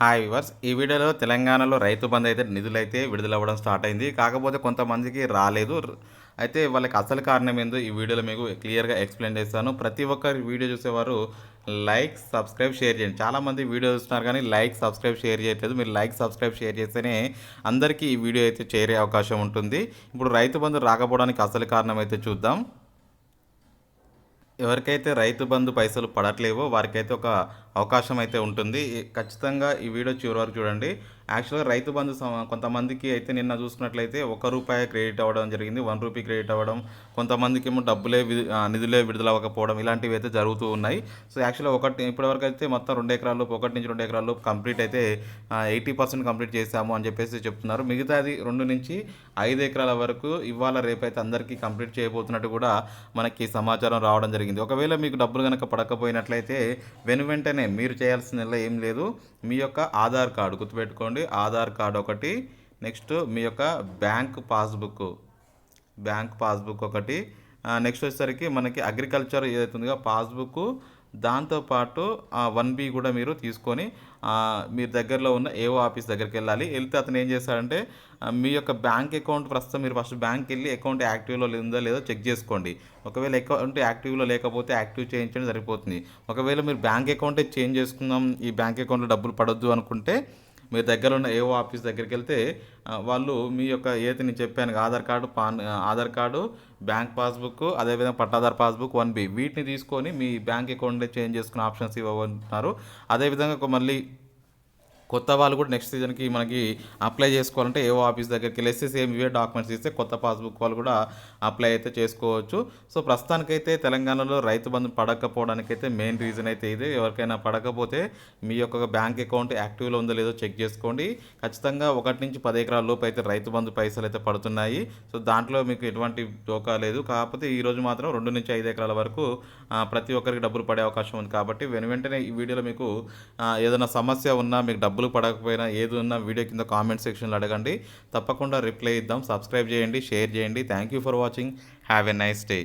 Hi viewers ఈ వీడియోలో తెలంగాణలో రైతు బంధు అయితే నిధులైతే విడుదలవ్వడం స్టార్ట్ అయింది. కాకపోతే కొంతమందికి రాలేదు. అయితే వాళ్ళకి అసలు కారణం ఏందో ఈ వీడియోలో మీకు క్లియర్‌గా ఎక్స్‌ప్లెయిన్ చేస్తాను. ప్రతి ఒక్కరు వీడియో చూసేవారు లైక్, సబ్స్క్రైబ్, షేర్ చేయండి. చాలామంది వీడియో చూస్తున్నారు కానీ లైక్, సబ్స్క్రైబ్, షేర్ చేయట్లేదు. మీరు లైక్, సబ్స్క్రైబ్, షేర్ చేస్తేనే అందరికీ ఈ వీడియో అయితే చేరే అవకాశం ఉంటుంది. ఇప్పుడు రైతు బంధు రాకపోవడానికి అసలు కారణం అయితే చూద్దాం. ఎవరికైతే రైతు బంధు పైసలు పడట్లేవో వారికైతే ఒక అవకాశం అయితే ఉంటుంది. ఖచ్చితంగా ఈ వీడియో చివరి వరకు చూడండి. యాక్చువల్‌గా రైతు బంధు కొంతమందికి అయితే నిన్న చూసుకున్నట్లయితే రూ. 1 క్రెడిట్ అవ్వడం జరిగింది. రూ. 1 క్రెడిట్ అవ్వడం, కొంతమందికేమో నిధులే విడుదల అవ్వకపోవడం ఇలాంటివి అయితే జరుగుతూ ఉన్నాయి. సో, యాక్చువల్‌గా ఇప్పటివరకు అయితే మొత్తం 2 ఎకరాల లోపు 1-2 ఎకరాల లోపు కంప్లీట్ అయితే 80% కంప్లీట్ చేశాము అని చెప్పేసి చెప్తున్నారు. మిగతాది 2-5 ఎకరాల వరకు ఇవాళ రేపైతే అందరికీ కంప్లీట్ చేయబోతున్నట్టు కూడా మనకి సమాచారం రావడం జరిగింది. ఒకవేళ మీకు డబ్బులు గనక పడకపోయినట్లయితే వెంటనే మీరు చేయాల్సిందల్లా ఏం లేదు. మీ యొక్క ఆధార్ కార్డు గుర్తుపెట్టుకోండి. ఆధార్ కార్డ్ ఒకటి, నెక్స్ట్ మీ యొక్క బ్యాంక్ పాస్బుక్ ఒకటి, నెక్స్ట్ వచ్చేసరికి మనకి అగ్రికల్చర్ ఏదైతే ఉందో పాస్బుక్, దాంతోపాటు 1B కూడా మీరు తీసుకొని మీరు దగ్గరలో ఉన్న ఏఓ ఆఫీస్ దగ్గరికి వెళ్ళాలి. వెళ్తే అతను ఏం చేస్తాడంటే మీ యొక్క బ్యాంక్ అకౌంట్ ప్రస్తుతం మీరు ఫస్ట్ బ్యాంక్కి వెళ్ళి అకౌంట్ యాక్టివ్లో ఉందో లేదో చెక్ చేసుకోండి. ఒకవేళ అకౌంట్ యాక్టివ్లో లేకపోతే యాక్టివ్ చేయించడం సరిపోతుంది. ఒకవేళ మీరు బ్యాంక్ అకౌంటే చేంజ్ చేసుకుందాం, ఈ బ్యాంక్ అకౌంట్లో డబ్బులు పడొద్దు అనుకుంటే మీ దగ్గర ఉన్న ఏఓ ఆఫీస్ దగ్గరికి వెళ్తే వాళ్ళు మీ యొక్క ఏదైతే నేను చెప్పాను ఆధార్ కార్డు, బ్యాంక్ పాస్బుక్, అదేవిధంగా పట్టాదార్ పాస్బుక్, 1B వీటిని తీసుకొని మీ బ్యాంక్ అకౌంట్లో చేంజ్ చేసుకునే ఆప్షన్స్ ఇవ్వబోతున్నారు. అదేవిధంగా మళ్ళీ కొత్త వాళ్ళు కూడా నెక్స్ట్ సీజన్‌కి మనకి అప్లై చేసుకోవాలంటే ఏవో ఆఫీస్ దగ్గరికి వెళ్ళేసి సేమ్ ఇవే డాక్యుమెంట్స్ ఇస్తే కొత్త పాస్‌బుక్ వాళ్ళు కూడా అప్లై అయితే చేసుకోవచ్చు. సో, ప్రస్తుతానికైతే తెలంగాణలో రైతు బంధు పడకపోవడానికైతే మెయిన్ రీజన్ అయితే ఇదే. ఎవరికైనా పడకపోతే మీ యొక్క బ్యాంక్ అకౌంట్ యాక్టివ్‌లో ఉందో లేదో చెక్ చేసుకోండి. ఖచ్చితంగా 1-10 ఎకరాల లోపు అయితే రైతు బంధు పైసలు అయితే పడుతున్నాయి. సో, దాంట్లో మీకు ఎటువంటి ఢోకా లేదు. కాకపోతే ఈరోజు మాత్రం 2-5 ఎకరాల వరకు ప్రతి ఒక్కరికి డబ్బులు పడే అవకాశం ఉంది. కాబట్టి వెంటనే ఈ వీడియోలో మీకు ఏదైనా సమస్య ఉన్నా మీకు డబ్బులు పడకపోయినా ఏది ఉన్నా వీడియో కింద కామెంట్ సెక్షన్లో అడగండి. తప్పకుండా రిప్లై ఇద్దాం. సబ్స్క్రైబ్ చేయండి, షేర్ చేయండి. Thank you for watching. Have a nice day.